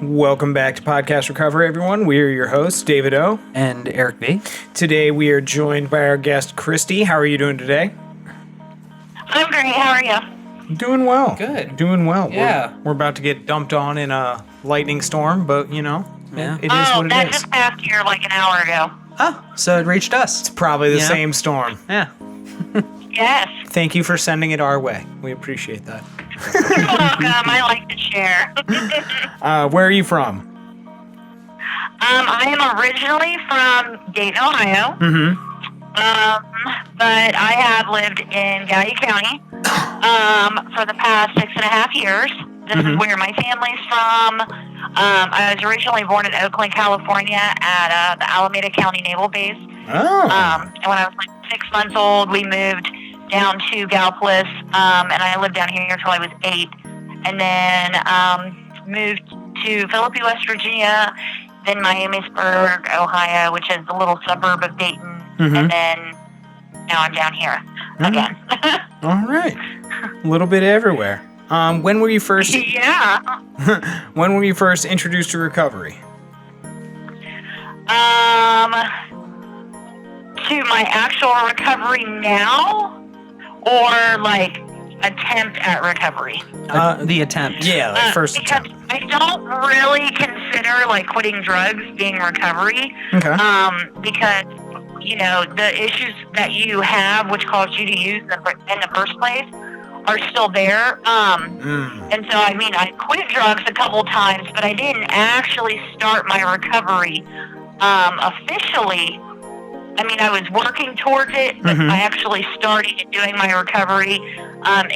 Welcome back to Podcast Recovery, everyone. We are your hosts, David O. And Eric B. Today we are joined by our guest, Christy. How are you doing today? I'm great. How are you? Doing well. Good. Doing well. Yeah. We're about to get dumped on in a lightning storm, but, you know, Yeah. it is what it that is. just passed here like an hour ago. Oh, so it reached us. It's probably the Yeah. same storm. Yeah. Yes. Thank you for sending it our way. We appreciate that. You're welcome. I like to share. Where are you from? I am originally from Dayton, Ohio. Mm-hmm. But I have lived in Gallia County for the past 6.5 years. This is where my family's from. I was originally born in Oakland, California at the Alameda County Naval Base. Oh. And when I was like 6 months old, we moved down to Gallipolis, and I lived down here until I was 8. And then moved to Philippi, West Virginia, then Miamisburg, Ohio, which is a little suburb of Dayton. And then now I'm down here again. All right. A little bit everywhere. When were you first? Yeah. When were you first introduced to recovery? To my actual recovery now, or like attempt at recovery? The attempt. Yeah, like first because attempt. I don't really consider like quitting drugs being recovery. Okay. Because you know the issues that you have, which caused you to use them in the first place, are still there. And so I mean, I quit drugs a couple times, but I didn't actually start my recovery officially. I mean, I was working towards it, but I actually started doing my recovery.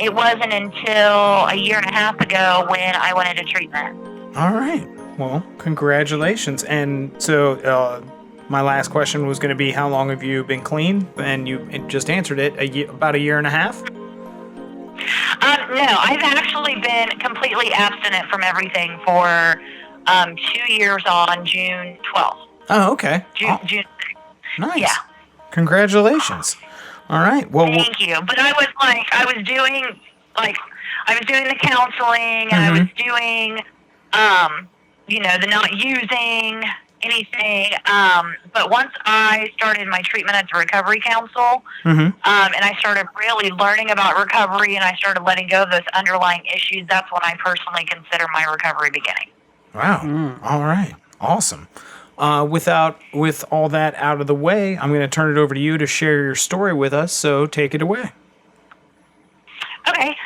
It wasn't until a 1.5 years ago when I went into treatment. All right. Well, congratulations. And so my last question was going to be, how long have you been clean? And you just answered it, about 1.5 years? No, I've actually been completely abstinent from everything for 2 years on June 12th. Oh, okay. June 6th. Nice. Yeah. Congratulations. All right. Well, Thank you. But I was doing the counseling, and I was doing, the not using anything. But once I started my treatment at the recovery council, and I started really learning about recovery, and I started letting go of those underlying issues, that's when I personally consider my recovery beginning. Wow. All right. Awesome. With all that out of the way, I'm going to turn it over to you to share your story with us. So take it away. Okay.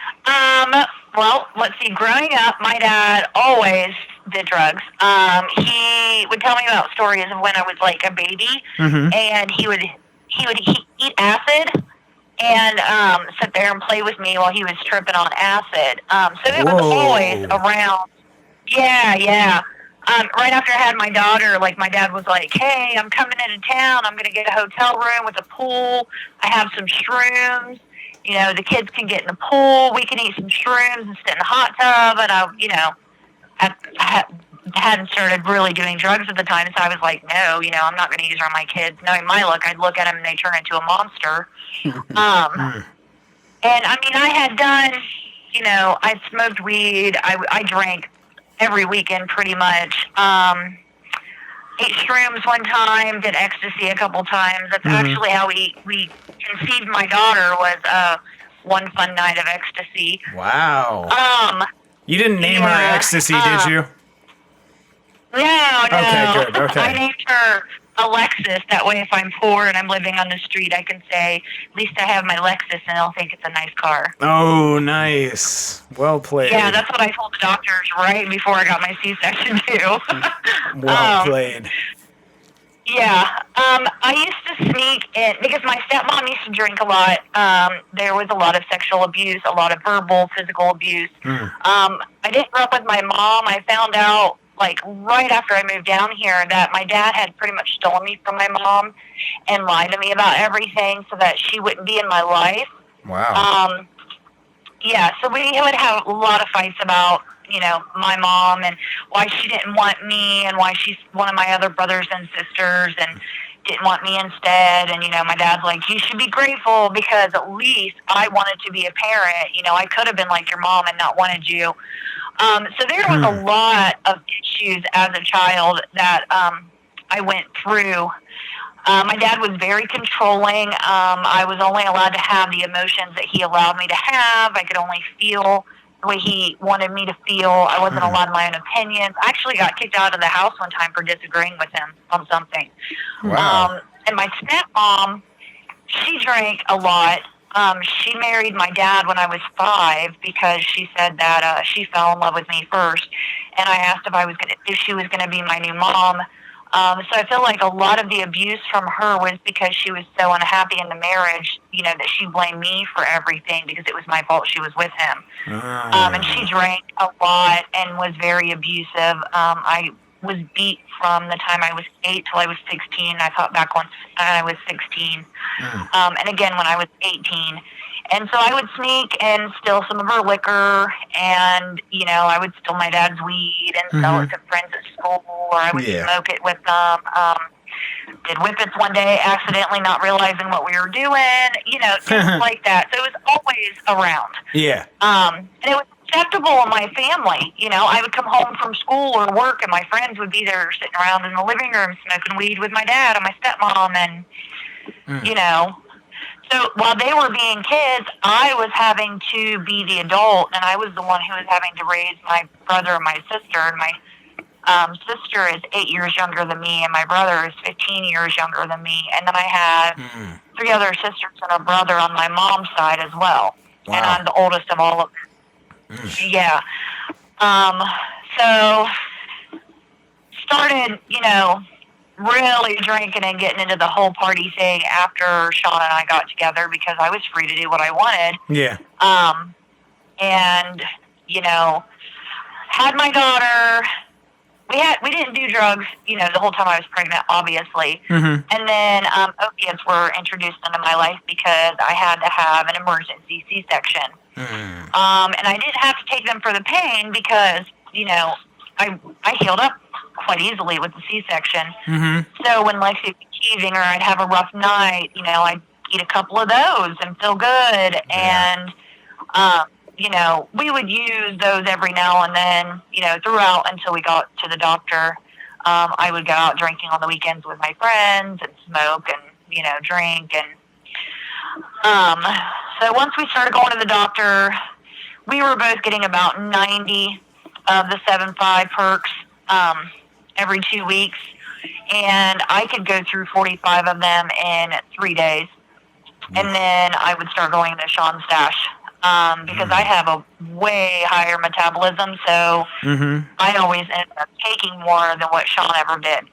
Well, let's see. Growing up, my dad always did drugs. He would tell me about stories of when I was like a baby, and he would eat acid and sit there and play with me while he was tripping on acid. So it was always around. Yeah. Right after I had my daughter, like my dad was like, "Hey, I'm coming into town. I'm going to get a hotel room with a pool. I have some shrooms. You know, the kids can get in the pool. We can eat some shrooms and sit in the hot tub." And I hadn't started really doing drugs at the time, so I was like, "No, I'm not going to use it on my kids." Knowing my luck, I'd look at them and they turn into a monster. And I mean, I had done, I smoked weed. I drank every weekend pretty much. Ate shrooms one time, did ecstasy a couple times. That's actually how we conceived my daughter, was one fun night of ecstasy. Wow. You didn't name her Ecstasy, did you? No. Okay, good. Okay. I named her Alexis. That way, if I'm poor and I'm living on the street, I can say, at least I have my Lexus, and they'll think it's a nice car. Oh, nice. Well played. Yeah, that's what I told the doctors right before I got my C-section, too. Well played. Yeah. I used to sneak in, because my stepmom used to drink a lot. There was a lot of sexual abuse, a lot of verbal, physical abuse. I didn't grow up with my mom. I found out, like, right after I moved down here, that my dad had pretty much stolen me from my mom and lied to me about everything so that she wouldn't be in my life. Wow. Yeah, so we would have a lot of fights about, my mom and why she didn't want me and why she's one of my other brothers and sisters and didn't want me instead. And, my dad's like, you should be grateful because at least I wanted to be a parent. I could have been like your mom and not wanted you. So there was a lot of issues as a child that I went through. My dad was very controlling. I was only allowed to have the emotions that he allowed me to have. I could only feel the way he wanted me to feel. I wasn't allowed my own opinions. I actually got kicked out of the house one time for disagreeing with him on something. Wow. And my stepmom, she drank a lot. She married my dad when I was 5 because she said that she fell in love with me first, and I asked if she was gonna be my new mom. So I feel like a lot of the abuse from her was because she was so unhappy in the marriage, that she blamed me for everything because it was my fault she was with him. And she drank a lot and was very abusive. I was beat from the time I was 8 till I was 16. I thought back once I was 16. And again when I was 18. And so I would sneak and steal some of her liquor, and, I would steal my dad's weed and sell it to friends at school, or I would smoke it with them. Did whippets one day, accidentally not realizing what we were doing, things like that. So it was always around. Yeah. And it was acceptable in my family. I would come home from school or work, and my friends would be there sitting around in the living room smoking weed with my dad and my stepmom, and, So while they were being kids, I was having to be the adult, and I was the one who was having to raise my brother and my sister. And my sister is 8 years younger than me, and my brother is 15 years younger than me. And then I had 3 other sisters and a brother on my mom's side as well. Wow. And I'm the oldest of all of them. Yeah. So started, really drinking and getting into the whole party thing after Sean and I got together because I was free to do what I wanted. Yeah. And, had my daughter. We didn't do drugs, the whole time I was pregnant, obviously. And then opiates were introduced into my life because I had to have an emergency C-section. And I didn't have to take them for the pain because, I healed up quite easily with the C-section. So when Lexi would be teething or I'd have a rough night, I'd eat a couple of those and feel good. And, we would use those every now and then, throughout until we got to the doctor. I would go out drinking on the weekends with my friends and smoke and, drink. And so once we started going to the doctor, we were both getting about 90 of the 7.5 perks every 2 weeks, and I could go through 45 of them in 3 days. And then I would start going to Sean's stash because I have a way higher metabolism, so I always ended up taking more than what Sean ever did.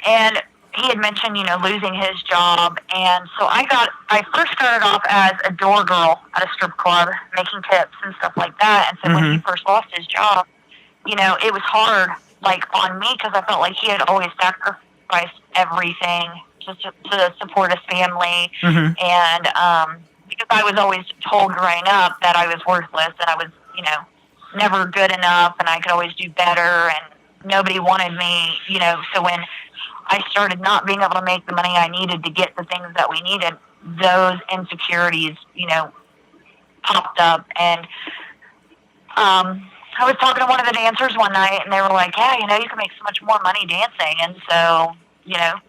And he had mentioned, losing his job, and so I first started off as a door girl at a strip club, making tips and stuff like that. And so when he first lost his job, it was hard, on me, because I felt like he had always sacrificed everything just to support his family. And because I was always told growing up that I was worthless and I was, never good enough and I could always do better and nobody wanted me, so when I started not being able to make the money I needed to get the things that we needed, those insecurities, popped up. And I was talking to one of the dancers one night, and they were like, yeah, you can make so much more money dancing. And so,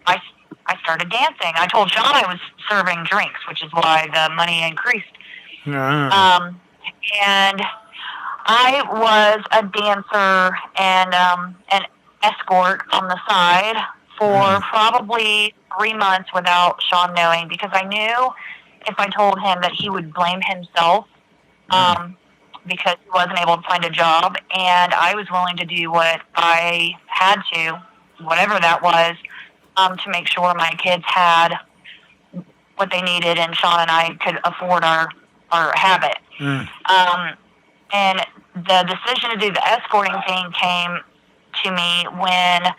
I started dancing. I told Sean I was serving drinks, which is why the money increased. And I was a dancer and an escort on the side for probably 3 months without Sean knowing, because I knew if I told him that he would blame himself because he wasn't able to find a job, and I was willing to do what I had to, whatever that was, to make sure my kids had what they needed and Sean and I could afford our habit. And the decision to do the escorting thing came to me when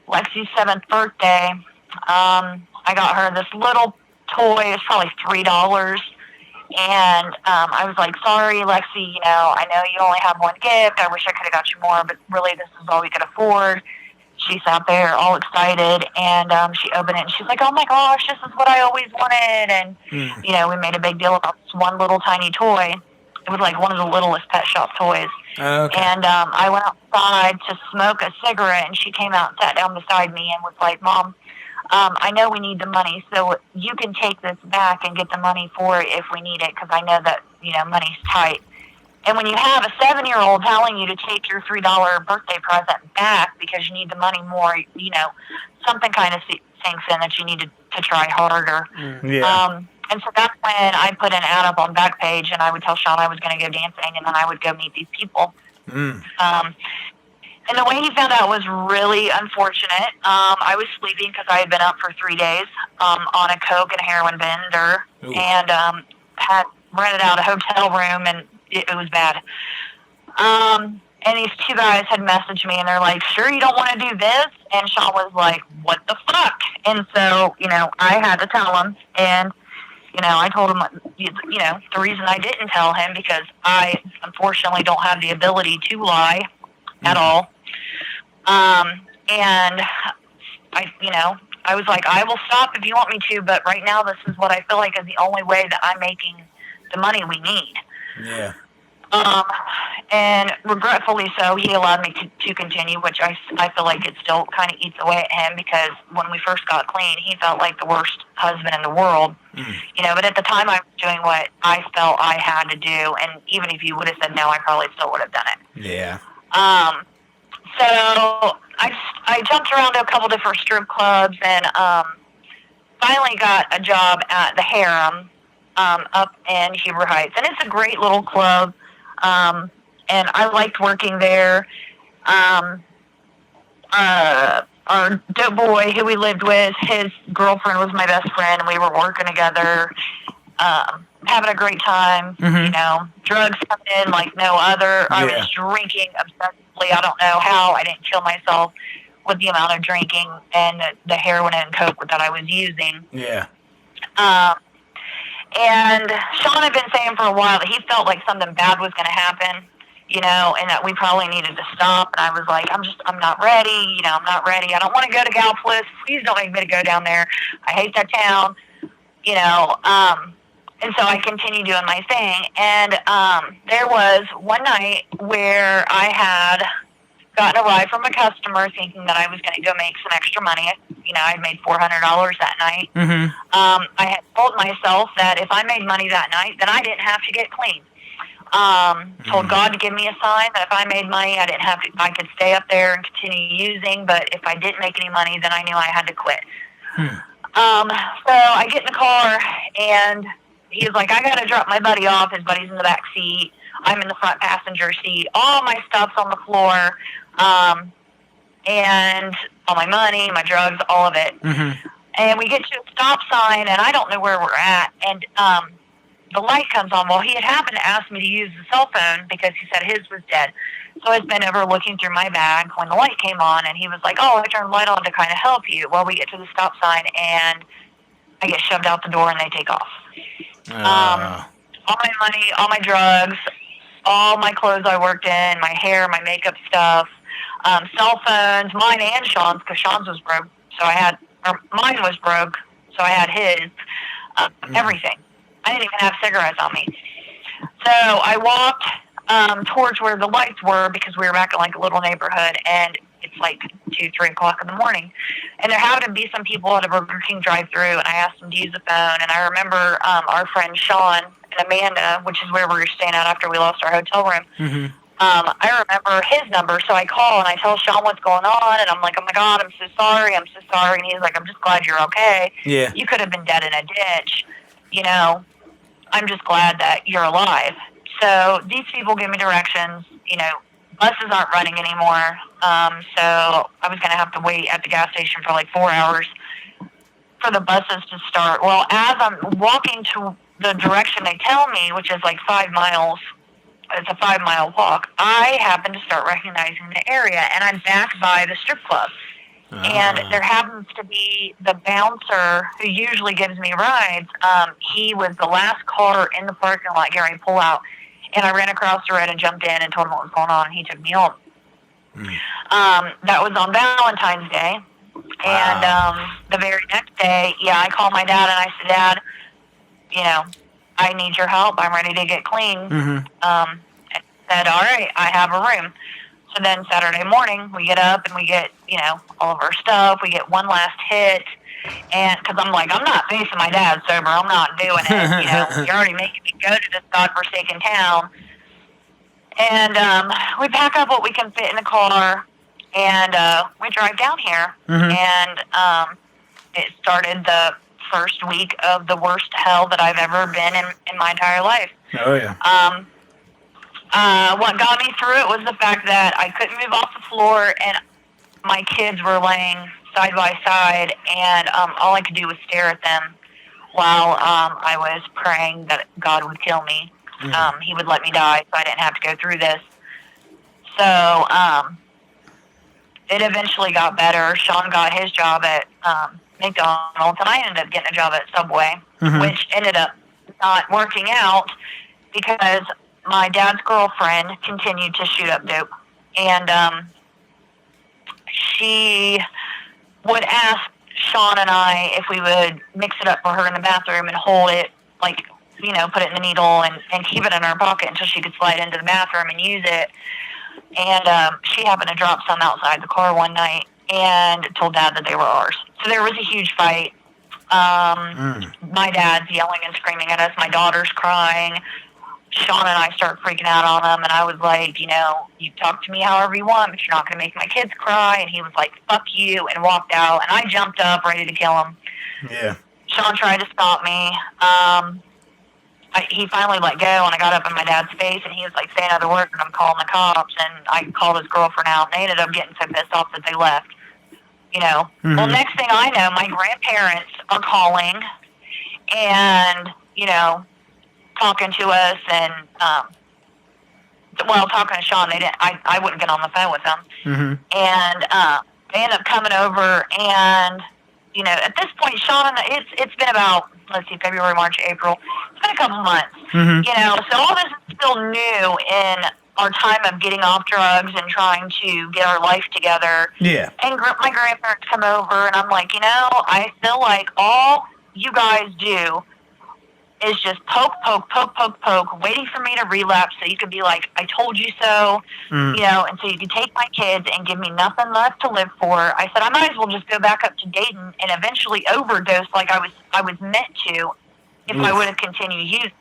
Lexi's 7th birthday. I got her this little toy. It's probably $3. And I was like, sorry, Lexi, I know you only have one gift. I wish I could have got you more, but really this is all we could afford. she sat there all excited, and she opened it, and she's like, "Oh my gosh, this is what I always wanted." And you know, we made a big deal about this one little tiny toy. It was like one of the littlest pet shop toys. Okay. And I went outside to smoke a cigarette, and she came out and sat down beside me and was like, "Mom, I know we need the money, so you can take this back and get the money for it if we need it, because I know that, you know, money's tight." And when you have a 7-year-old telling you to take your $3 birthday present back because you need the money more, you know, something kind of sinks in that you need to try harder. Yeah. And so that's when I put an ad up on Backpage, and I would tell Sean I was going to go dancing, and then I would go meet these people. And the way he found out was really unfortunate. I was sleeping because I had been up for 3 days on a coke and heroin bender. Ooh. And had rented out a hotel room, and it was bad. And these two guys had messaged me, and they're like, "Sure you don't want to do this?" And Sean was like, "What the fuck?" And so, you know, I had to tell him. And, you know, I told him, you know, the reason I didn't tell him, because I unfortunately don't have the ability to lie at all. And you know, I was like, "I will stop if you want me to, but right now this is what I feel like is the only way that I'm making the money we need." Yeah. And regretfully so, he allowed me to continue, which I feel like it still kind of eats away at him, because when we first got clean, he felt like the worst husband in the world. You know, but at the time I was doing what I felt I had to do, and even if you would have said no, I probably still would have done it. Yeah. So I jumped around to a couple different strip clubs, and finally got a job at the Harem up in Huber Heights. And it's a great little club, and I liked working there. Our dope boy who we lived with, his girlfriend was my best friend, and we were working together, having a great time. You know, drugs coming in like no other. I was drinking obsessively. I don't know how I didn't kill myself with the amount of drinking and the heroin and coke that I was using. Yeah. And Sean had been saying for a while that he felt like something bad was going to happen, you know, and that we probably needed to stop. And I was like, I'm not ready. You know, I'm not ready. I don't want to go to Gallipolis. Please don't make me to go down there. I hate that town, you know. And so I continued doing my thing. And there was one night where I had gotten a ride from a customer thinking that I was going to go make some extra money. You know, I had made $400 that night. I had told myself that if I made money that night, then I didn't have to get clean. Told God to give me a sign that if I made money, I could stay up there and continue using, but if I didn't make any money, then I knew I had to quit. So I get in the car, and he was like, "I got to drop my buddy off." His buddy's in the back seat. I'm in the front passenger seat. All my stuff's on the floor, and all my money, my drugs, all of it. And we get to a stop sign, and I don't know where we're at. And the light comes on. Well, he had happened to ask me to use the cell phone because he said his was dead. So I'd been over looking through my bag when the light came on, and he was like, "Oh, I turned the light on to kind of help you." Well, we get to the stop sign, and I get shoved out the door, and they take off. All my money, all my drugs, all my clothes I worked in, my hair, my makeup stuff, cell phones, mine and Sean's, because Sean's was broke. So mine was broke, so I had his, everything. I didn't even have cigarettes on me. So I walked towards where the lights were, because we were back in like a little neighborhood, and it's like 2, 3 o'clock in the morning. And there happened to be some people at a Burger King drive-thru, and I asked them to use the phone. And I remember our friend Sean and Amanda, which is where we were staying at after we lost our hotel room. I remember his number, so I call and I tell Sean what's going on, and I'm like, "Oh my God, I'm so sorry. And he's like, "I'm just glad you're okay. Yeah. You could have been dead in a ditch. You know, I'm just glad that you're alive." So these people give me directions. You know, buses aren't running anymore. So I was going to have to wait at the gas station for like 4 hours for the buses to start. Well, as I'm walking to the direction they tell me, which is like 5 miles, it's a 5-mile walk, I happen to start recognizing the area, and I'm back by the strip club. And there happens to be the bouncer who usually gives me rides. He was the last car in the parking lot getting ready to pull out. And I ran across the road and jumped in and told him what was going on, and he took me home. That was on Valentine's Day. And the very next day, I called my dad and I said, Dad, I need your help. I'm ready to get clean. And he said, all right, I have a room. So then Saturday morning, we get up and we get, all of our stuff. We get one last hit. And because I'm like, I'm not facing my dad sober. I'm not doing it. You're already making me go to this godforsaken town. And we pack up what we can fit in the car. And we drive down here. And it started the first week of the worst hell that I've ever been in my entire life. Oh, yeah. What got me through it was the fact that I couldn't move off the floor, and my kids were laying side by side, and all I could do was stare at them while I was praying that God would kill me. He would let me die so I didn't have to go through this. So it eventually got better. Sean got his job at McDonald's, and I ended up getting a job at Subway, which ended up not working out because my dad's girlfriend continued to shoot up dope. And she would ask Sean and I if we would mix it up for her in the bathroom and hold it, like, put it in the needle and keep it in her pocket until she could slide into the bathroom and use it. And she happened to drop some outside the car one night and told Dad that they were ours. So there was a huge fight. My dad's yelling and screaming at us. My daughter's crying. Sean and I start freaking out on him, and I was like, you talk to me however you want, but you're not going to make my kids cry. And he was like, fuck you, and walked out. And I jumped up, ready to kill him. Yeah. Sean tried to stop me. He finally let go, and I got up in my dad's face, and he was like, say another word, and I'm calling the cops. And I called his girlfriend out, and they ended up getting so pissed off that they left. Well, next thing I know, my grandparents are calling and, talking to us and, talking to Sean. I wouldn't get on the phone with them. And they ended up coming over and, at this point, Sean and it's been about, February, March, April. It's been a couple months. So all this is still new in our time of getting off drugs and trying to get our life together. Yeah. And my grandparents come over, and I'm like, I feel like all you guys do is just poke, waiting for me to relapse so you could be like, I told you so, and so you could take my kids and give me nothing left to live for. I said, I might as well just go back up to Dayton and eventually overdose like I was meant to if I would have continued using.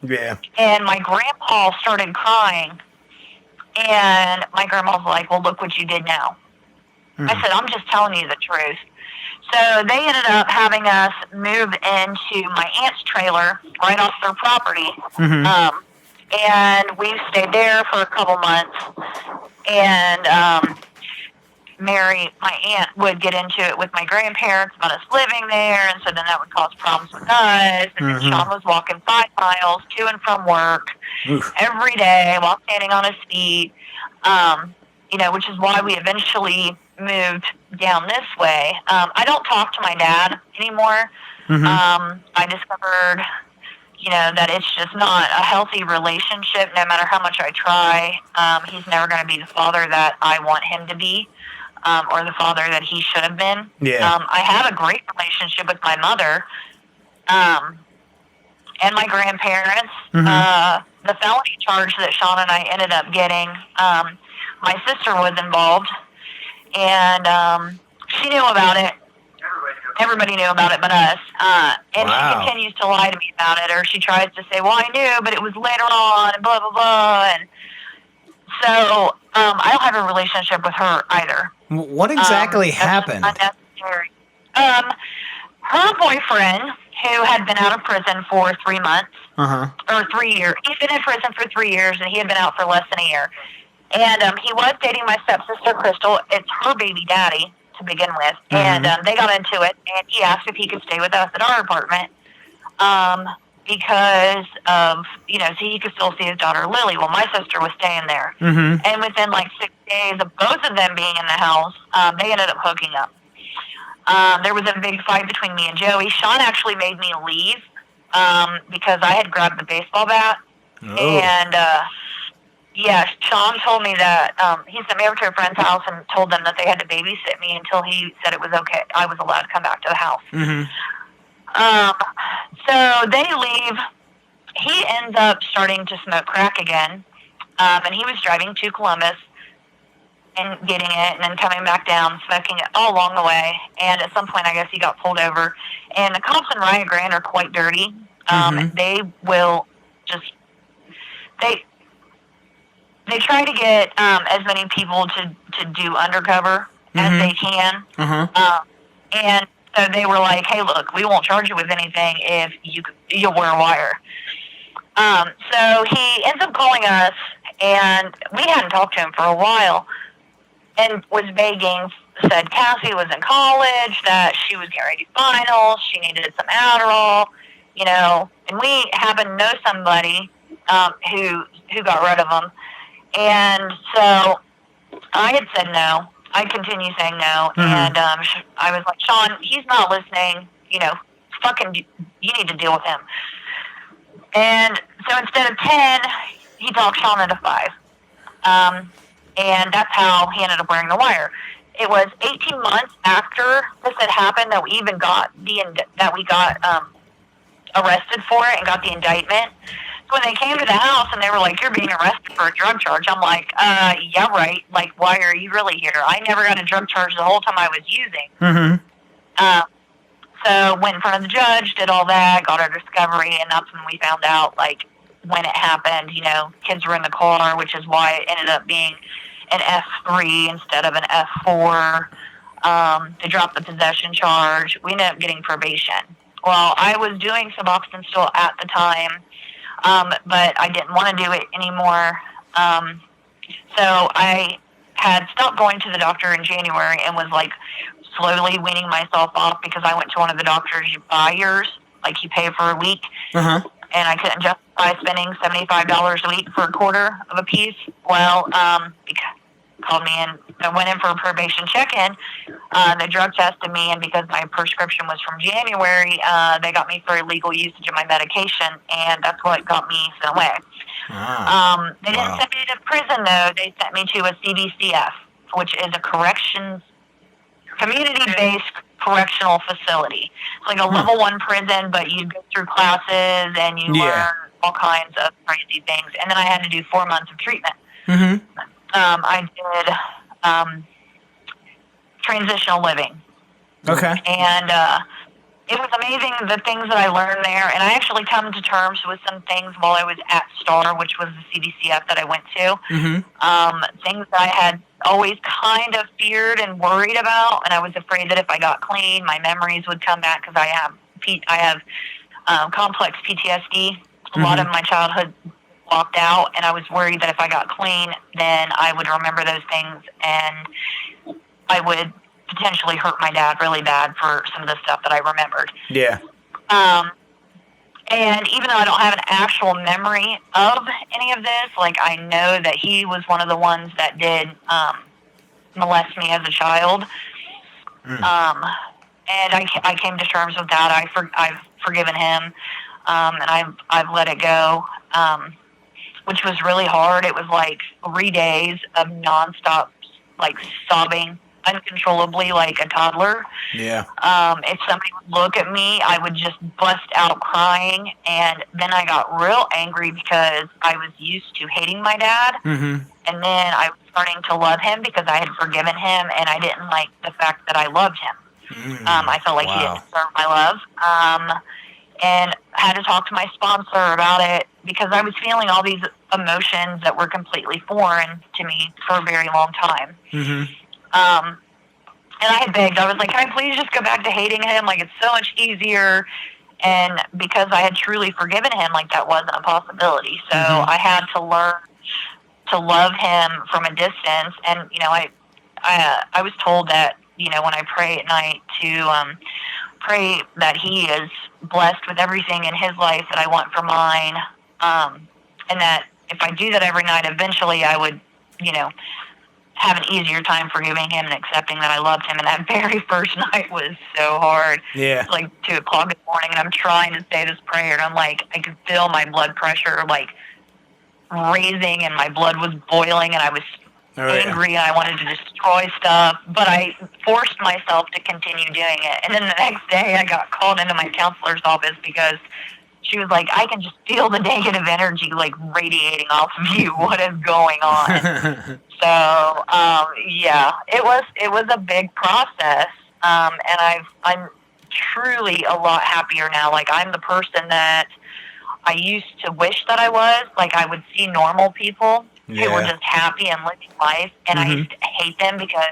Yeah. And my grandpa started crying, and my grandma was like, well, look what you did now. I said, I'm just telling you the truth. So they ended up having us move into my aunt's trailer right off their property. And we stayed there for a couple months. And Mary, my aunt, would get into it with my grandparents about us living there. And so then that would cause problems with us. And then Sean was walking 5 miles to and from work every day while standing on his feet, which is why we eventually moved down this way. I don't talk to my dad anymore. I discovered, that it's just not a healthy relationship no matter how much I try. He's never going to be the father that I want him to be, or the father that he should have been. Yeah. I have a great relationship with my mother and my grandparents. The felony charge that Sean and I ended up getting, my sister was involved. And she knew about it. Everybody knew about it but us. And she continues to lie to me about it, or she tries to say, well, I knew, but it was later on, and blah, blah, blah. And so I don't have a relationship with her either. What exactly happened? Unnecessary. Her boyfriend, who had been out of prison for 3 months, or 3 years. He'd been in prison for 3 years, and he had been out for less than a year. And he was dating my stepsister, Crystal. It's her baby daddy to begin with. And they got into it, and he asked if he could stay with us at our apartment because of, so he could still see his daughter, Lily. Well, my sister was staying there. And within 6 days of both of them being in the house, they ended up hooking up. There was a big fight between me and Joey. Sean actually made me leave because I had grabbed the baseball bat. And, yeah, Sean told me that he sent me over to a friend's house and told them that they had to babysit me until he said it was okay. I was allowed to come back to the house. So they leave. He ends up starting to smoke crack again, and he was driving to Columbus and getting it and then coming back down, smoking it all along the way. And at some point, I guess he got pulled over. And the cops in Rio Grande are quite dirty. They will just... They try to get as many people to do undercover as they can. And so they were like, hey, look, we won't charge you with anything if you'll wear a wire. So he ends up calling us, and we hadn't talked to him for a while, and was begging, said Cassie was in college, that she was getting ready to finals, she needed some Adderall, you know, and we happened to know somebody who got rid of him. And so I had said no. I continued saying no. And I was like, Sean, he's not listening. You know, you need to deal with him. And so instead of 10, he talked Sean into 5. And that's how he ended up wearing the wire. It was 18 months after this had happened that we even got arrested for it and got the indictment. So when they came to the house and they were like, you're being arrested for a drug charge, I'm like, yeah, right. Like, why are you really here? I never got a drug charge the whole time I was using. So went in front of the judge, did all that, got our discovery, and that's when we found out, like, when it happened, you know, kids were in the car, which is why it ended up being an F3 instead of an F4. They dropped the possession charge. We ended up getting probation. Well, I was doing Suboxone still at the time, but I didn't want to do it anymore. So I had stopped going to the doctor in January and was, like, slowly weaning myself off because I went to one of the doctors you buy yours, like you pay for a week, and I couldn't justify spending $75 a week for a quarter of a piece. Well, called me and I went in for a probation check-in. They drug tested me, and because my prescription was from January, they got me for illegal usage of my medication, and that's what got me sent away. They didn't send me to prison, though. They sent me to a CBCF, which is a community-based correctional facility. It's like a level 1 prison, but you go through classes and you learn all kinds of crazy things. And then I had to do 4 months of treatment. I did transitional living. Okay. And it was amazing the things that I learned there. And I actually come to terms with some things while I was at STAR, which was the CBCF that I went to. Things that I had always kind of feared and worried about. And I was afraid that if I got clean, my memories would come back because I have complex PTSD. A lot of my childhood walked out, and I was worried that if I got clean, then I would remember those things, and I would potentially hurt my dad really bad for some of the stuff that I remembered. Yeah. And even though I don't have an actual memory of any of this, like, I know that he was one of the ones that did molest me as a child. And I came to terms with that. I've forgiven him, and I've let it go, which was really hard. It was like 3 days of nonstop, like, sobbing uncontrollably like a toddler. Yeah. If somebody would look at me, I would just bust out crying, and then I got real angry because I was used to hating my dad, and then I was starting to love him because I had forgiven him, and I didn't like the fact that I loved him. I felt like he didn't deserve my love, and I had to talk to my sponsor about it because I was feeling all these emotions that were completely foreign to me for a very long time. And I had begged. I was like, can I please just go back to hating him? Like, it's so much easier. And because I had truly forgiven him, like, that wasn't a possibility. So I had to learn to love him from a distance. And, you know, I was told that, you know, when I pray at night to pray that he is blessed with everything in his life that I want for mine. And that if I do that every night, eventually I would, you know, have an easier time forgiving him and accepting that I loved him. And that very first night was so hard. Yeah. It's like 2 o'clock in the morning, and I'm trying to say this prayer, and I'm like, I can feel my blood pressure, like, raising and my blood was boiling and I was Oh, yeah. angry and I wanted to destroy stuff, but I forced myself to continue doing it. And then the next day I got called into my counselor's office because she was like, I can just feel the negative energy like radiating off of you. What is going on? So, yeah, it was a big process. And I'm truly a lot happier now. Like, I'm the person that I used to wish that I was. Like, I would see normal people who were just happy and living life, and I used to hate them because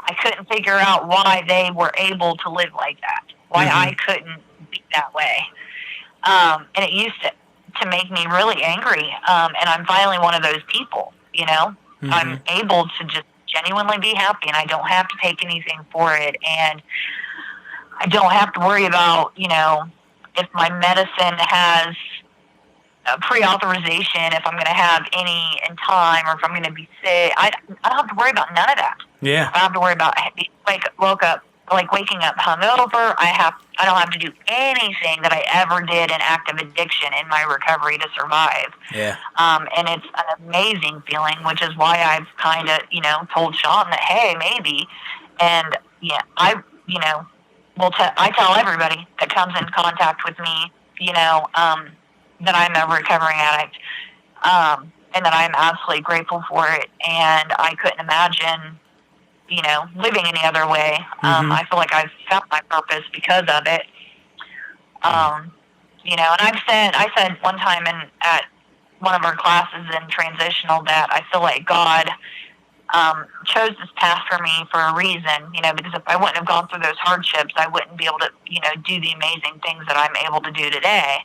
I couldn't figure out why they were able to live like that, why I couldn't be that way. And it used to make me really angry, and I'm finally one of those people, you know? I'm able to just genuinely be happy, and I don't have to take anything for it, and I don't have to worry about, you know, if my medicine has pre-authorization, if I'm going to have any in time, or if I'm going to be sick. I don't have to worry about none of that. Yeah. I don't have to worry about waking up hungover. I don't have to do anything that I ever did in active addiction in my recovery to survive. Yeah. And it's an amazing feeling, which is why I've kind of, you know, told Sean that, hey, maybe. And yeah, I tell everybody that comes in contact with me, you know, that I'm a recovering addict, and that I'm absolutely grateful for it. And I couldn't imagine, you know, living any other way. I feel like I've found my purpose because of it. You know, and I said one time at one of our classes in transitional that I feel like God chose this path for me for a reason, you know, because if I wouldn't have gone through those hardships, I wouldn't be able to, you know, do the amazing things that I'm able to do today.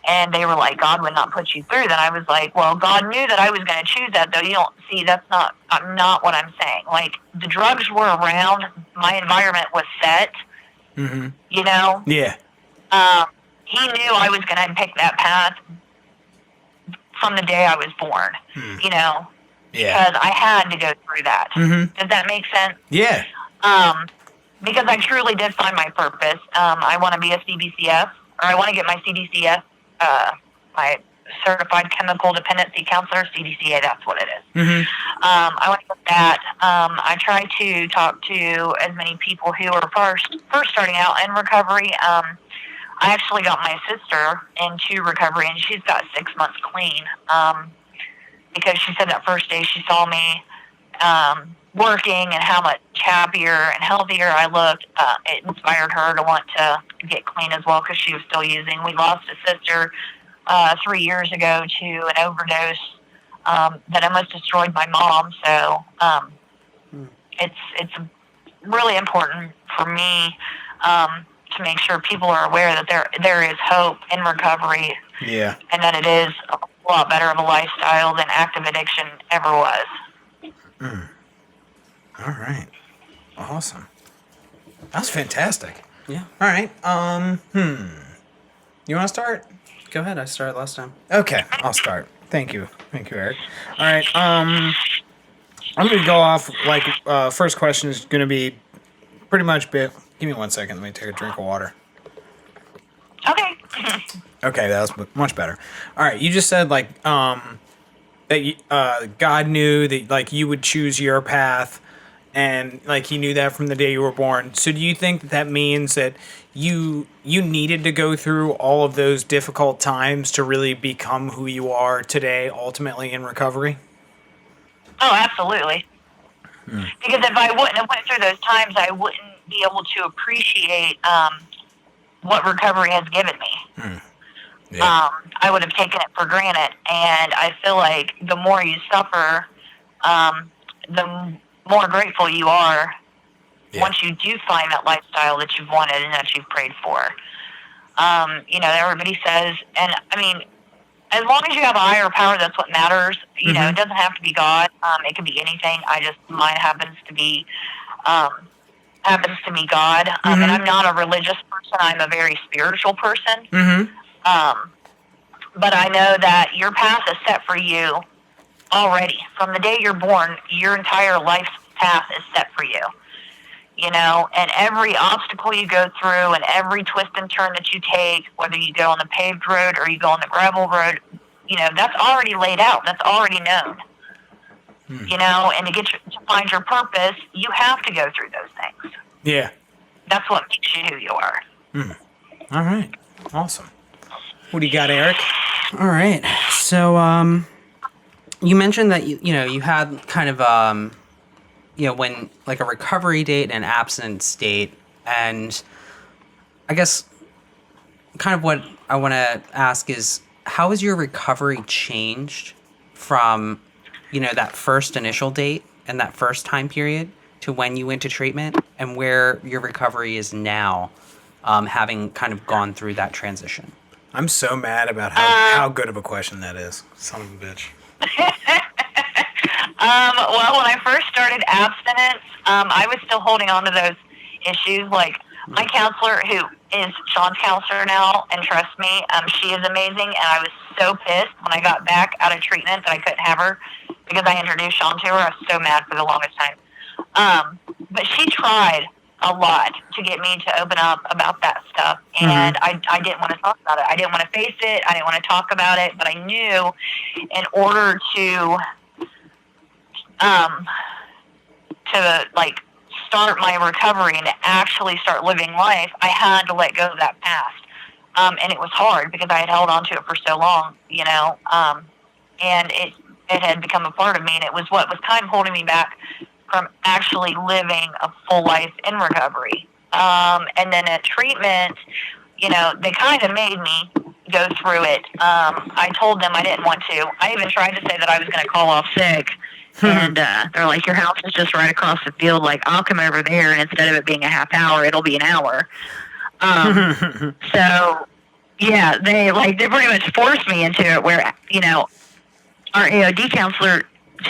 And they were like, God would not put you through that. I was like, well, God knew that I was going to choose that, though. You don't see, that's not what I'm saying. Like, the drugs were around. My environment was set, you know? Yeah. He knew I was going to pick that path from the day I was born, you know? Yeah. Because I had to go through that. Does that make sense? Yeah. Because I truly did find my purpose. I want to be a CBCF, or I want to get my CDCF, my Certified Chemical Dependency Counselor, CDCA, that's what it is. I want to get that. I try to talk to as many people who are first starting out in recovery. I actually got my sister into recovery, and she's got 6 months clean, because she said that first day she saw me working and how much happier and healthier I looked, it inspired her to want to get clean as well, because she was still using. We lost a sister 3 years ago to an overdose that almost destroyed my mom. So it's really important for me to make sure people are aware that there is hope in recovery. Yeah. And that it is a lot better of a lifestyle than active addiction ever was. All right. Awesome. That's fantastic. Yeah. All right. You want to start? Go ahead. I started last time. Okay, I'll start. Thank you, Eric. All right. I'm gonna go off like first question is gonna be pretty much bit. Give me 1 second. Let me take a drink of water. Okay. Okay, that was much better. All right, you just said like that God knew that like you would choose your path, and like He knew that from the day you were born. So do you think that means that you needed to go through all of those difficult times to really become who you are today, ultimately in recovery? Oh, absolutely. Because if I wouldn't have went through those times, I wouldn't be able to appreciate what recovery has given me. Yeah. I would have taken it for granted, and I feel like the more you suffer, the more grateful you are once you do find that lifestyle that you've wanted and that you've prayed for. You know, everybody says, and I mean, as long as you have a higher power, that's what matters. You know, it doesn't have to be God. It can be anything. Mine happens to be God. And I'm not a religious person. I'm a very spiritual person. But I know that your path is set for you already. From the day you're born, your entire life's path is set for you. You know, and every obstacle you go through and every twist and turn that you take, whether you go on the paved road or you go on the gravel road, that's already laid out. That's already known. And to find your purpose, you have to go through those things. Yeah. That's what makes you who you are. All right. Awesome. What do you got, Eric? All right. So, you mentioned that you had kind of when like a recovery date and an abstinence state, and I guess kind of what I want to ask is, how has your recovery changed from that first initial date and that first time period to when you went to treatment, and where your recovery is now, having kind of gone through that transition? I'm so mad about how good of a question that is. Son of a bitch. Well, when I first started abstinence, I was still holding on to those issues. Like, my counselor, who is Sean's counselor now, and trust me, she is amazing, and I was so pissed when I got back out of treatment that I couldn't have her because I introduced Sean to her. I was so mad for the longest time. But she tried a lot to get me to open up about that stuff, and I didn't want to talk about it. I didn't want to face it. I didn't want to talk about it, but I knew in order to like start my recovery and to actually start living life, I had to let go of that past. And it was hard because I had held on to it for so long, and it had become a part of me, and it was what was kind of holding me back from actually living a full life in recovery. And then at treatment, they kind of made me go through it. I told them I didn't want to. I even tried to say that I was going to call off sick. And they're like, your house is just right across the field. Like, I'll come over there, and instead of it being a half hour, it'll be an hour. So, yeah, they pretty much forced me into it where, our AOD counselor,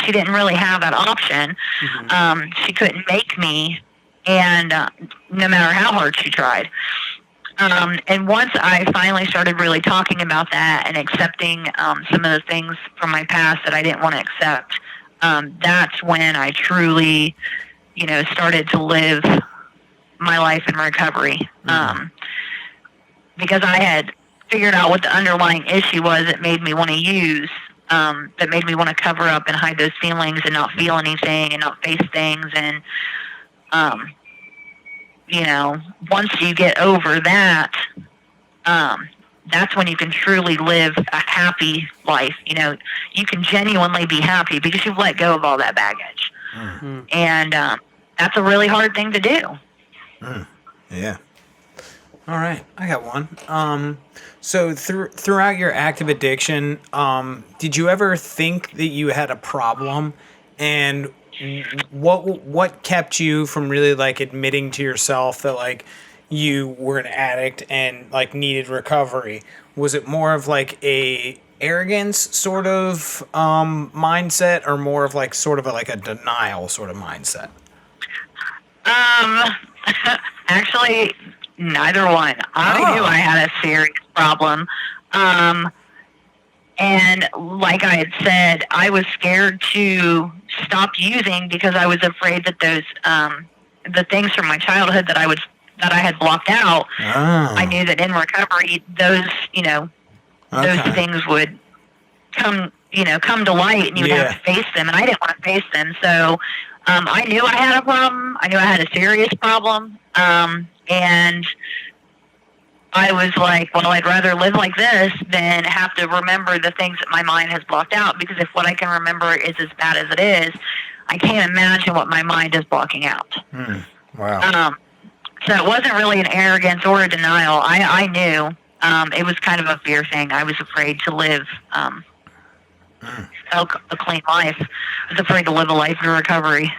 she didn't really have that option. She couldn't make me, and no matter how hard she tried. And once I finally started really talking about that and accepting some of the things from my past that I didn't want to accept, that's when I truly, started to live my life in recovery. Because I had figured out what the underlying issue was that made me want to use, that made me want to cover up and hide those feelings and not feel anything and not face things. And, once you get over that, that's when you can truly live a happy life. You can genuinely be happy because you've let go of all that baggage. And that's a really hard thing to do. Yeah. All right, I got one. So throughout your active addiction, did you ever think that you had a problem, and what kept you from really admitting to yourself that you were an addict and needed recovery? Was it more of a arrogance sort of mindset, or more of sort of a denial sort of mindset? Actually, neither one. I knew I had a serious problem. And like I had said, I was scared to stop using because I was afraid that those the things from my childhood that I had blocked out. I knew that in recovery, those those things would come to light, and you would have to face them, and I didn't want to face them. So I knew I had a problem. I knew I had a serious problem, and I was like, well, I'd rather live like this than have to remember the things that my mind has blocked out, because if what I can remember is as bad as it is, I can't imagine what my mind is blocking out. Wow. So it wasn't really an arrogance or a denial. I knew. It was kind of a fear thing. I was afraid to live a clean life. I was afraid to live a life in recovery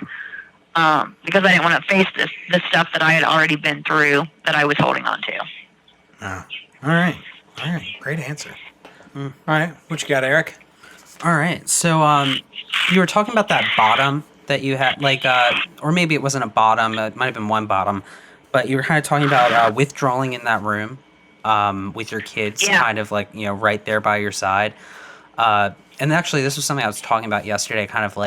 because I didn't want to face the stuff that I had already been through that I was holding on to. All right. Great answer. All right. What you got, Eric? All right. So you were talking about that bottom that you had, or maybe it wasn't a bottom. It might have been one bottom. But you were kind of talking about withdrawing in that room with your kids, kind of right there by your side. And actually, this was something I was talking about yesterday, kind of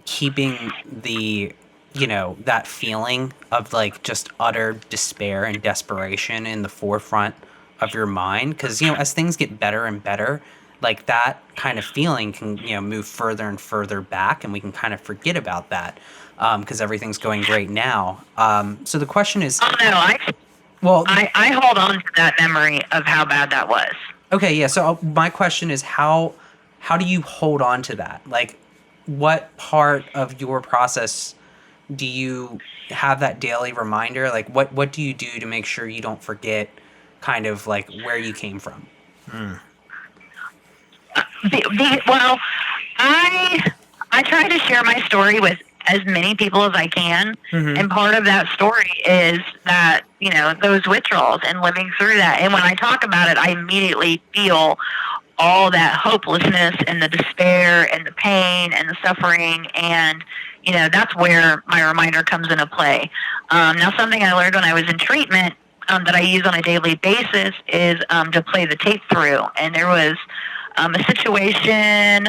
keeping the, that feeling of just utter despair and desperation in the forefront of your mind. Because, as things get better and better, like that kind of feeling can, move further and further back, and we can kind of forget about that because everything's going great now. So the question is, Oh no, well, I hold on to that memory of how bad that was. okay, yeah. So my question is, how do you hold on to that? Like, what part of your process do you have that daily reminder? Like, what do you do to make sure you don't forget kind of like where you came from? Well, I try to share my story with as many people as I can, and part of that story is that those withdrawals and living through that. And when I talk about it, I immediately feel all that hopelessness and the despair and the pain and the suffering, and that's where my reminder comes into play. Now, something I learned when I was in treatment that I use on a daily basis is to play the tape through. And there was a situation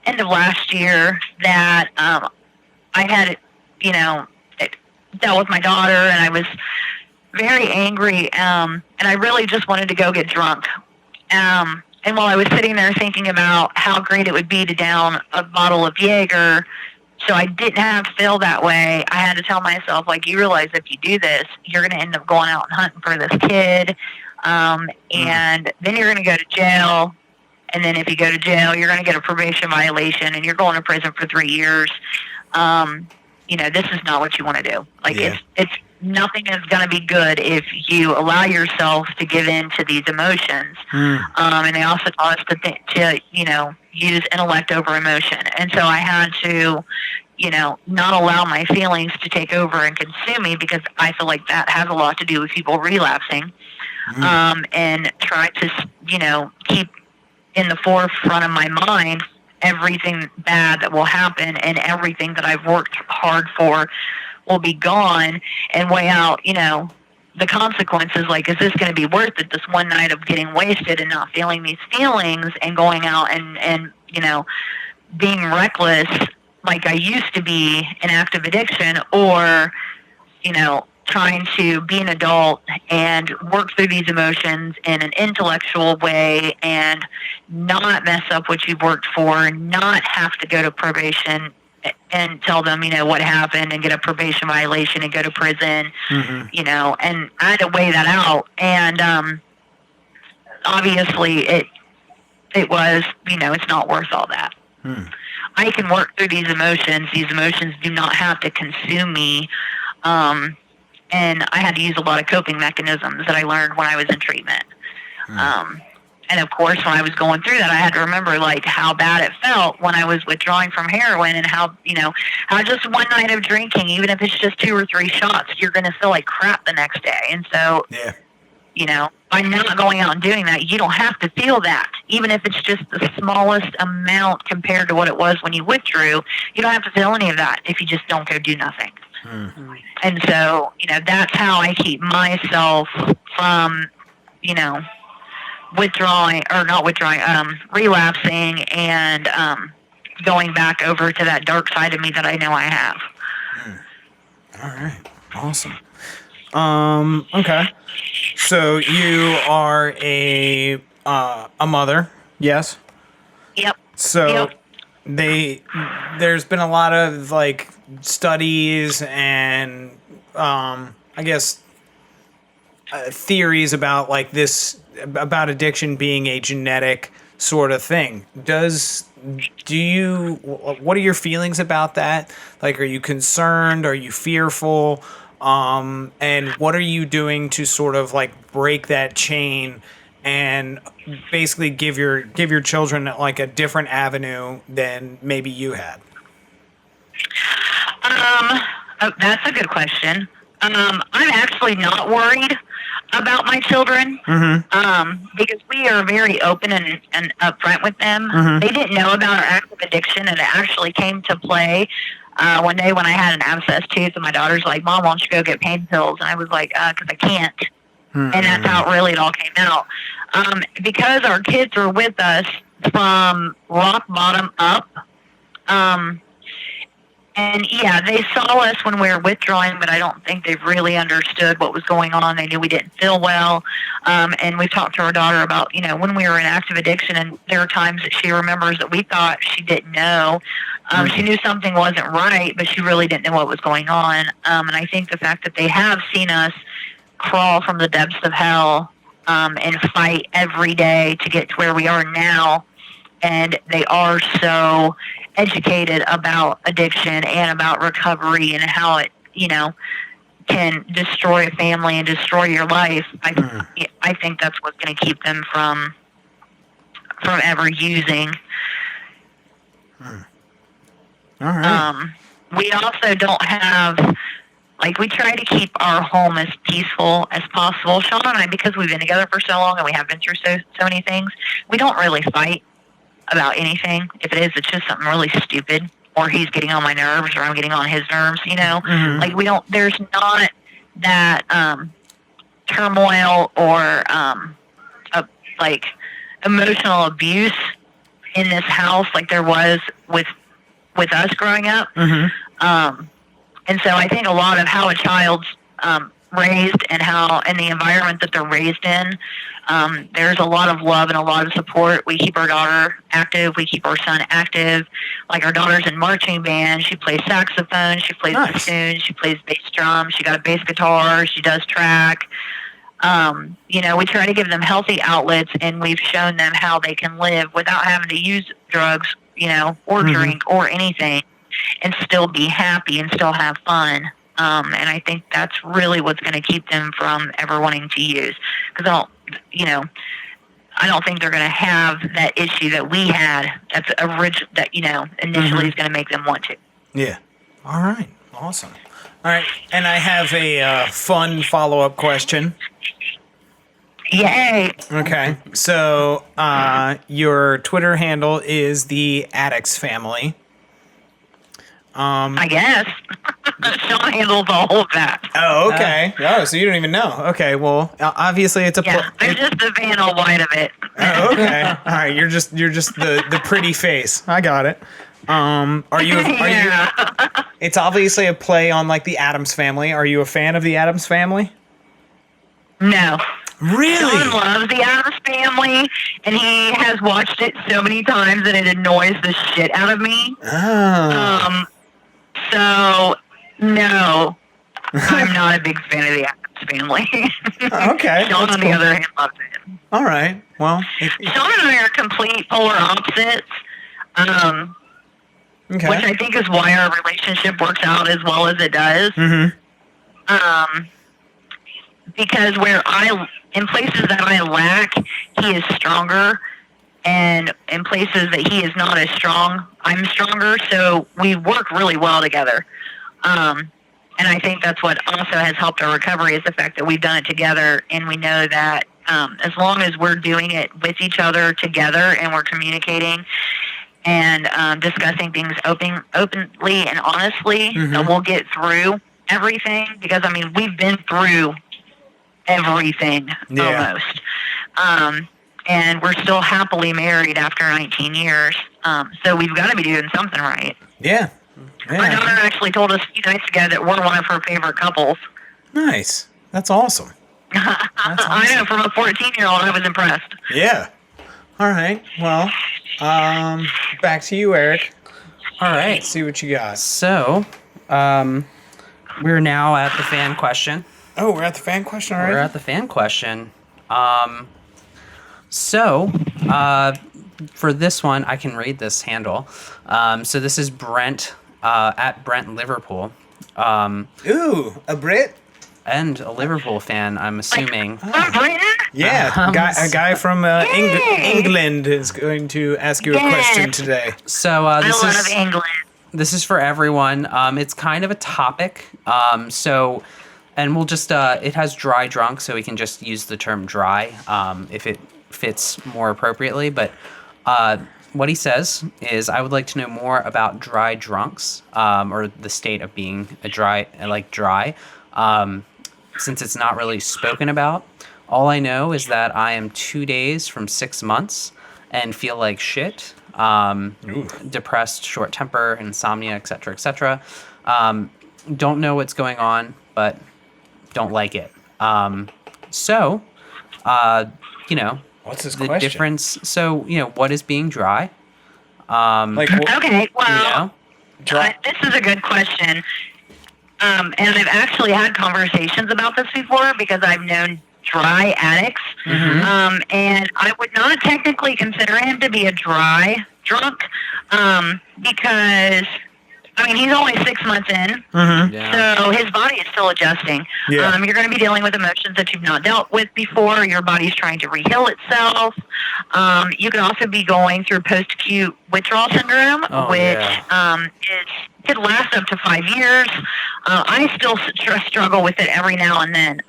end of last year that I had, dealt with my daughter, and I was very angry, and I really just wanted to go get drunk. And while I was sitting there thinking about how great it would be to down a bottle of Jaeger, so I didn't have to feel that way, I had to tell myself, like, you realize if you do this, you're going to end up going out and hunting for this kid, and then you're going to go to jail, and then if you go to jail, you're going to get a probation violation, and you're going to prison for 3 years. This is not what you want to do. Like, it's nothing is going to be good if you allow yourself to give in to these emotions. And they also taught us to use intellect over emotion. And so I had to, not allow my feelings to take over and consume me, because I feel like that has a lot to do with people relapsing. And try to, keep in the forefront of my mind everything bad that will happen, and everything that I've worked hard for will be gone, and weigh out, the consequences. Like, is this going to be worth it, this one night of getting wasted and not feeling these feelings and going out and being reckless like I used to be in active addiction, or, trying to be an adult and work through these emotions in an intellectual way and not mess up what you've worked for, and not have to go to probation and tell them, what happened, and get a probation violation and go to prison, and I had to weigh that out. And obviously it was, it's not worth all that. I can work through these emotions. These emotions do not have to consume me. And I had to use a lot of coping mechanisms that I learned when I was in treatment. And of course, when I was going through that, I had to remember, like, how bad it felt when I was withdrawing from heroin, and how just one night of drinking, even if it's just 2 or 3 shots, you're going to feel like crap the next day. And so, by not going out and doing that, you don't have to feel that. Even if it's just the smallest amount compared to what it was when you withdrew, you don't have to feel any of that if you just don't go do nothing. And so, that's how I keep myself from, relapsing and going back over to that dark side of me that I know I have. All right. Awesome. Okay. So you are a mother, yes? Yep. So there's been a lot of like studies and I guess theories about like this, about addiction being a genetic sort of thing. What are your feelings about that? Like, are you concerned? Are you fearful? And what are you doing to sort of like break that chain and basically give your children like a different avenue than maybe you had? That's a good question. I'm actually not worried about my children, because we are very open and upfront with them. They didn't know about our active addiction, and it actually came to play one day when I had an abscessed tooth, and my daughter's like, "Mom, why don't you go get pain pills?" And I was like, "Because I can't." And that's how it all came out. Because our kids are with us from rock bottom up, And yeah, they saw us when we were withdrawing, but I don't think they really understood what was going on. They knew we didn't feel well. And we've talked to our daughter about, when we were in active addiction, and there are times that she remembers that we thought she didn't know. She knew something wasn't right, but she really didn't know what was going on. And I think the fact that they have seen us crawl from the depths of hell and fight every day to get to where we are now, and they are so educated about addiction and about recovery and how it, can destroy a family and destroy your life. I think that's what's going to keep them from ever using. All right. We also don't have, we try to keep our home as peaceful as possible. Sean and I, because we've been together for so long and we have been through so many things, we don't really fight about anything. If it is, it's just something really stupid, or he's getting on my nerves, or I'm getting on his nerves, we don't, there's not that turmoil or emotional abuse in this house like there was with us growing up. And so I think a lot of how a child's raised and the environment that they're raised in, there's a lot of love and a lot of support. We keep our daughter active. We keep our son active. Like, our daughter's in marching band. She plays saxophone. She plays bassoon. She plays bass drum. She got a bass guitar. She does track. We try to give them healthy outlets, and we've shown them how they can live without having to use drugs, or drink or anything, and still be happy and still have fun. And I think that's really what's going to keep them from ever wanting to use. Because I don't think they're going to have that issue that we had. That's initially is going to make them want to. Yeah. All right. Awesome. All right. And I have a fun follow-up question. Yay. Okay. So your Twitter handle is the Addicts family. I guess. Sean handles all of that. Oh, okay. So you don't even know. Okay, well, obviously it's a... I'm just the Vanna White of it. Oh, okay. All right, you're just the pretty face. I got it. Are you... It's obviously a play on, the Addams Family. Are you a fan of the Addams Family? No. Really? Sean loves the Addams Family, and he has watched it so many times that it annoys the shit out of me. Oh. So, no, I'm not a big fan of the Addams Family. Okay. Sean, on the other hand, loves it. All right. Well, Sean and I are complete polar opposites, which I think is why our relationship works out as well as it does. Because in places that I lack, he is stronger. And in places that he is not as strong, I'm stronger. So we work really well together. And I think that's what also has helped our recovery, is the fact that we've done it together. And we know that as long as we're doing it with each other together, and we're communicating and discussing things openly and honestly, we'll get through everything. Because, we've been through everything almost. And we're still happily married after 19 years. So we've got to be doing something right. Yeah. My daughter actually told us a few nights ago that we're one of her favorite couples. Nice. That's awesome. I know, from a 14-year-old, I was impressed. Yeah. All right. Well, back to you, Eric. All right. Let's see what you got. So, we're now at the fan question. Oh, we're at the fan question already? We're at the fan question. So, for this one, I can read this handle. So this is Brent, at Brent Liverpool. Ooh, a Brit? And a Liverpool fan, I'm assuming. Yeah, a guy from England is going to ask you a question today. So I love England. This is for everyone. It's kind of a topic. And we'll just, it has dry drunk, so we can just use the term dry if it fits more appropriately. But what he says is, I would like to know more about dry drunks, or the state of being dry, since it's not really spoken about. All I know is that I am 2 days from 6 months and feel like shit. depressed, short temper, insomnia, etc., etc. Don't know what's going on, but don't like it. So, you know, What's his the question? difference. So, what is being dry? Like, Okay, well, dry. this is a good question. And I've actually had conversations about this before because I've known dry addicts. And I would not technically consider him to be a dry drunk because, I mean, he's only 6 months in, so his body is still adjusting. Yeah. You're going to be dealing with emotions that you've not dealt with before. Your body's trying to reheal itself. You could also be going through post-acute withdrawal syndrome, could last up to 5 years. I still struggle with it every now and then,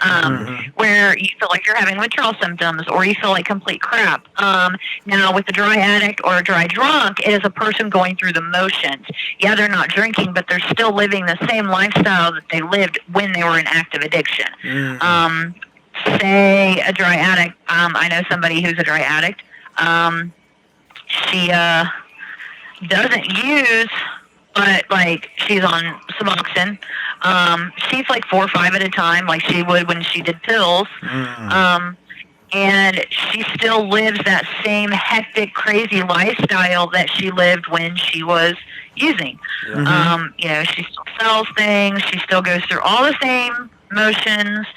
where you feel like you're having withdrawal symptoms or you feel like complete crap. Now, with the dry addict or a dry drunk, it is a person going through the motions. Yeah, they're not drinking, but they're still living the same lifestyle that they lived when they were in active addiction. Say a dry addict. I know somebody who's a dry addict. She doesn't use, but like she's on Suboxone. She's like 4 or 5 at a time, like she would when she did pills. And she still lives that same hectic, crazy lifestyle that she lived when she was using. She still sells things. She still goes through all the same motions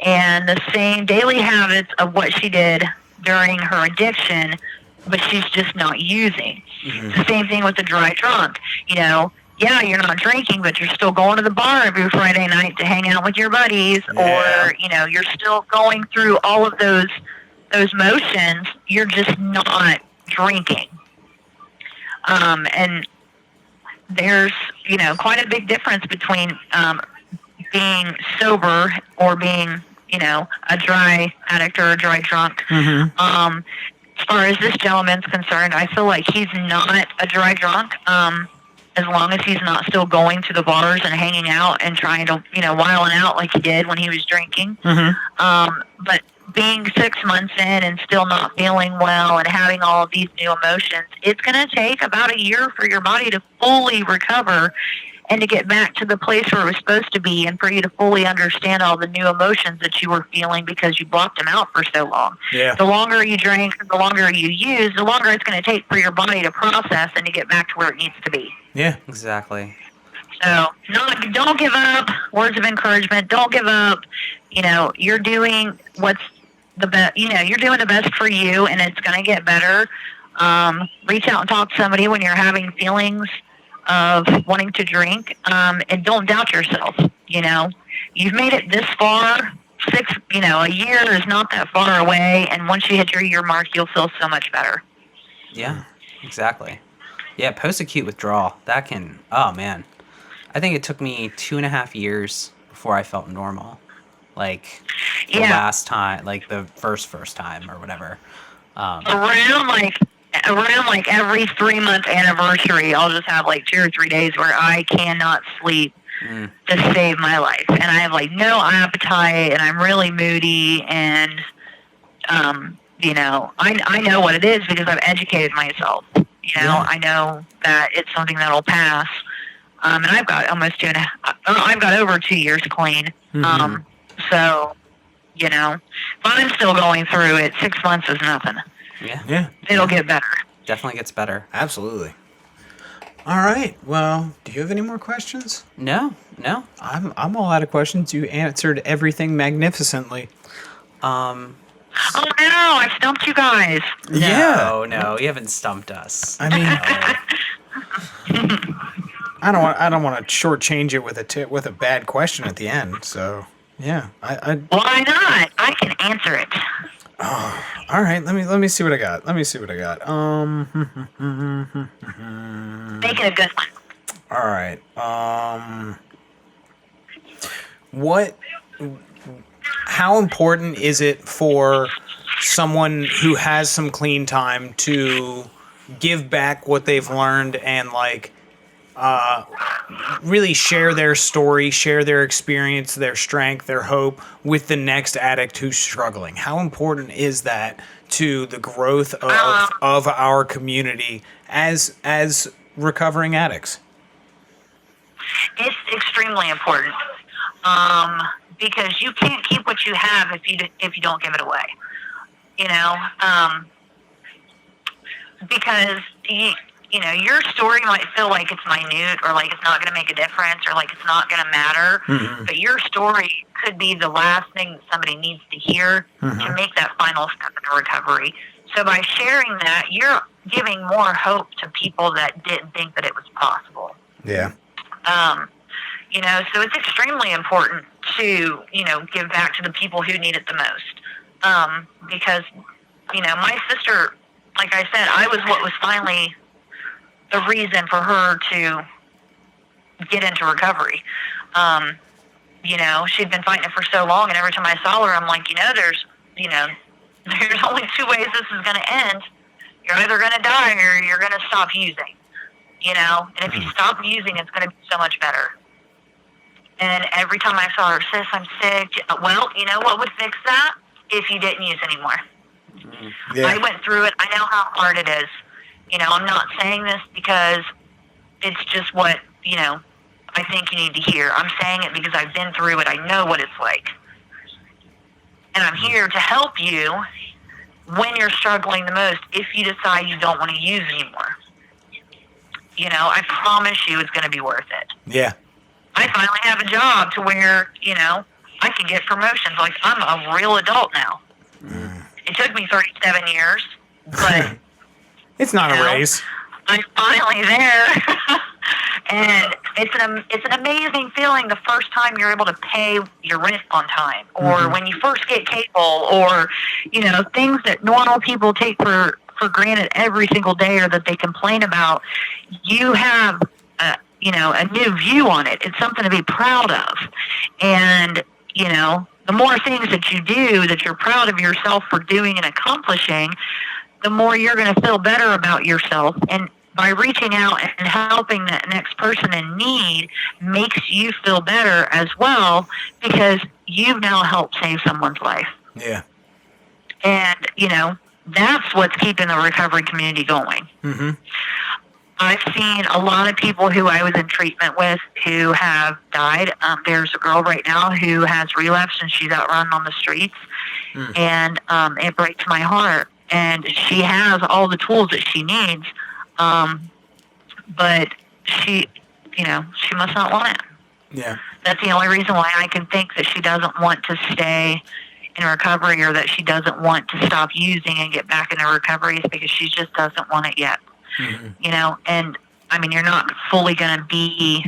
and the same daily habits of what she did during her addiction, but she's just not using. It's the same thing with the dry drunk. Yeah, you're not drinking, but you're still going to the bar every Friday night to hang out with your buddies, or you're still going through all of those motions. You're just not drinking. And there's quite a big difference between being sober or being a dry addict or a dry drunk. As far as this gentleman's concerned, I feel like he's not a dry drunk. As long as he's not still going to the bars and hanging out and trying to, wiling out like he did when he was drinking. But being 6 months in and still not feeling well and having all of these new emotions, it's going to take about a year for your body to fully recover and to get back to the place where it was supposed to be, and for you to fully understand all the new emotions that you were feeling because you blocked them out for so long. Yeah. The longer you drink, the longer you use, the longer it's going to take for your body to process and to get back to where it needs to be. Yeah. Exactly. So, don't give up. Words of encouragement. Don't give up. You're doing what's the best. You're doing the best for you, and it's going to get better. Reach out and talk to somebody when you're having feelings of wanting to drink, and don't doubt yourself. You've made it this far. A year is not that far away, and once you hit your year mark, you'll feel so much better. Yeah, exactly. Yeah, post-acute withdrawal, that can, oh man. I think it took me 2.5 years before I felt normal. Like, the last time, like the first time or whatever. Around every 3-month anniversary, I'll just have like 2 or 3 days where I cannot sleep to save my life. And I have like no appetite, and I'm really moody, and, I know what it is because I've educated myself. I know that it's something that'll pass. And I've got almost I've got over 2 years clean. So, if I'm still going through it, 6 months is nothing. Yeah. It'll get better. Definitely gets better. Absolutely. All right. Well, do you have any more questions? No. I'm all out of questions. You answered everything magnificently. Oh no, I stumped you guys. No, you haven't stumped us. I mean, I don't want to shortchange it with a bad question at the end. So yeah, Why not? I can answer it. Oh, all right. Let me see what I got. Make it a good one. All right. How important is it for someone who has some clean time to give back what they've learned and really share their story, share their experience, their strength, their hope with the next addict who's struggling? How important is that to the growth of our community as recovering addicts? It's extremely important, because you can't keep what you have if you don't give it away. You know, because your story might feel like it's minute, or like it's not going to make a difference, or like it's not going to matter. Mm-hmm. But your story could be the last thing that somebody needs to hear to make that final step into recovery. So by sharing that, you're giving more hope to people that didn't think that it was possible. Yeah. So it's extremely important to, give back to the people who need it the most. Because, my sister, like I said, I was what was finally the reason for her to get into recovery. She'd been fighting it for so long, and every time I saw her, I'm like, there's only two ways this is going to end. You're either going to die or you're going to stop using. And if you stop using, it's going to be so much better. And every time I saw her, sis, I'm sick. Well, you know what would fix that? If you didn't use anymore. Yeah. I went through it. I know how hard it is. I'm not saying this because it's just what, I think you need to hear. I'm saying it because I've been through it. I know what it's like. And I'm here to help you when you're struggling the most if you decide you don't want to use anymore. I promise you it's going to be worth it. Yeah. I finally have a job to where, I can get promotions. Like, I'm a real adult now. It took me 37 years, but... It's not a race. I'm finally there. And it's an amazing feeling the first time you're able to pay your rent on time, or when you first get cable, or, things that normal people take for granted every single day, or that they complain about. You have a new view on it. It's something to be proud of. And, the more things that you do that you're proud of yourself for doing and accomplishing, the more you're going to feel better about yourself. And by reaching out and helping that next person in need makes you feel better as well, because you've now helped save someone's life. Yeah. And, that's what's keeping the recovery community going. Mm-hmm. I've seen a lot of people who I was in treatment with who have died. There's a girl right now who has relapsed, and she's out running on the streets. And it breaks my heart. And she has all the tools that she needs, but she must not want it. Yeah. That's the only reason why I can think that she doesn't want to stay in recovery, or that she doesn't want to stop using and get back into recovery, is because she just doesn't want it yet. And I mean, you're not fully going to be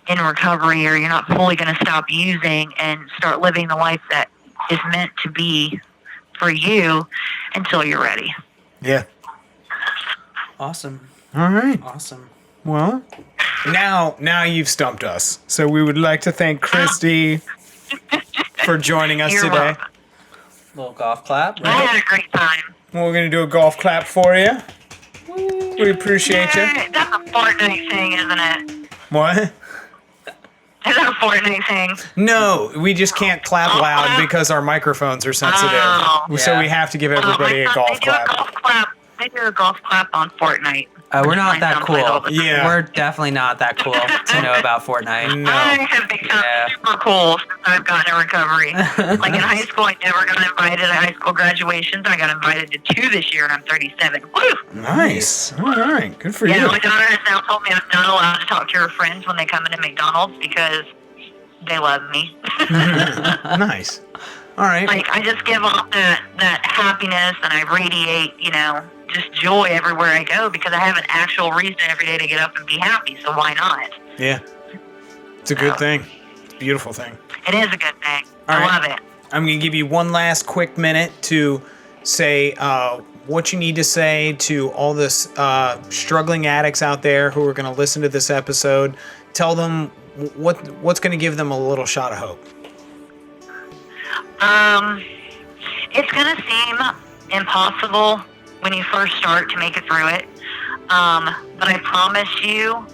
in recovery, or you're not fully going to stop using and start living the life that is meant to be for you until you're ready. Yeah. Awesome. All right. Awesome. Well, now you've stumped us. So we would like to thank Christy for joining us You're today. welcome. Little golf clap. I had a great time. Well, we're going to do a golf clap for you. We appreciate you. That's a Fortnite thing, isn't it? What? Is that a Fortnite thing? No, we just can't clap loud because our microphones are sensitive. Oh. So Yeah. we have to give everybody a golf clap. They do a golf clap on Fortnite. We're not that cool. Yeah. We're definitely not that cool to know about Fortnite. No. I have become super cool since I've gotten in recovery. Like in high school, I never got invited to high school graduations. I got invited to 2 this year, and I'm 37. Woo! Nice. All right. Good for Yeah, you. my daughter has now told me I'm not allowed to talk to her friends when they come into McDonald's because they love me. Nice. All right. Like, I just give off that happiness, and I radiate, just joy everywhere I go, because I have an actual reason every day to get up and be happy, so why not? Yeah. It's a good thing. It's a beautiful thing. It is a good thing. All I right. love it. I'm going to give you one last quick minute to say what you need to say to all this struggling addicts out there who are going to listen to this episode. Tell them what's going to give them a little shot of hope. It's going to seem impossible when you first start to make it through it. But I promise you,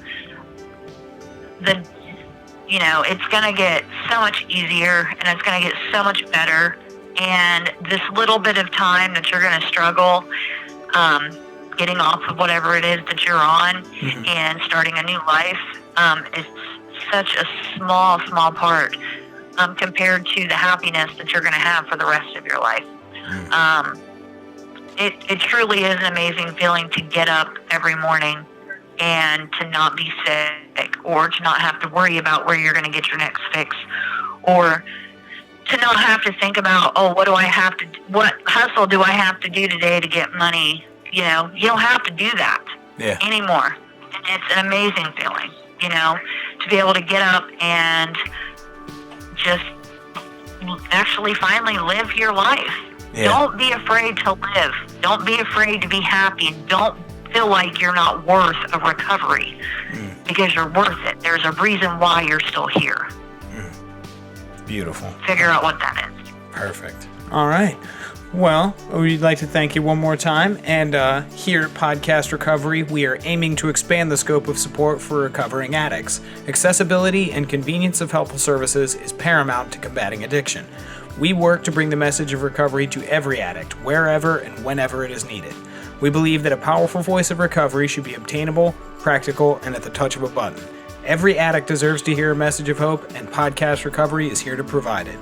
it's going to get so much easier and it's going to get so much better. And this little bit of time that you're going to struggle, getting off of whatever it is that you're on and starting a new life, is such a small part compared to the happiness that you're going to have for the rest of your life. It truly is an amazing feeling to get up every morning and to not be sick, or to not have to worry about where you're going to get your next fix, or to not have to think about, what hustle do I have to do today to get money? You don't have to do that anymore. And it's an amazing feeling, to be able to get up and just actually finally live your life. Yeah. Don't be afraid to live. Don't be afraid to be happy. Don't feel like you're not worth a recovery, because you're worth it. There's a reason why you're still here. Beautiful. Figure out what that is. Perfect. All right. Well, we'd like to thank you one more time. And here at Podcast Recovery, we are aiming to expand the scope of support for recovering addicts. Accessibility and convenience of helpful services is paramount to combating addiction. We work to bring the message of recovery to every addict, wherever and whenever it is needed. We believe that a powerful voice of recovery should be obtainable, practical, and at the touch of a button. Every addict deserves to hear a message of hope, and Podcast Recovery is here to provide it.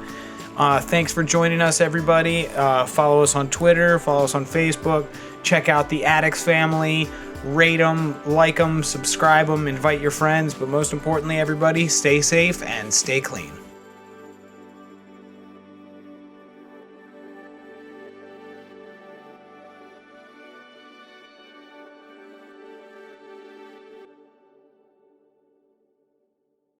Thanks for joining us, everybody. Follow us on Twitter, follow us on Facebook, check out the Addicts family, rate them, like them, subscribe them, invite your friends, but most importantly, everybody, stay safe and stay clean.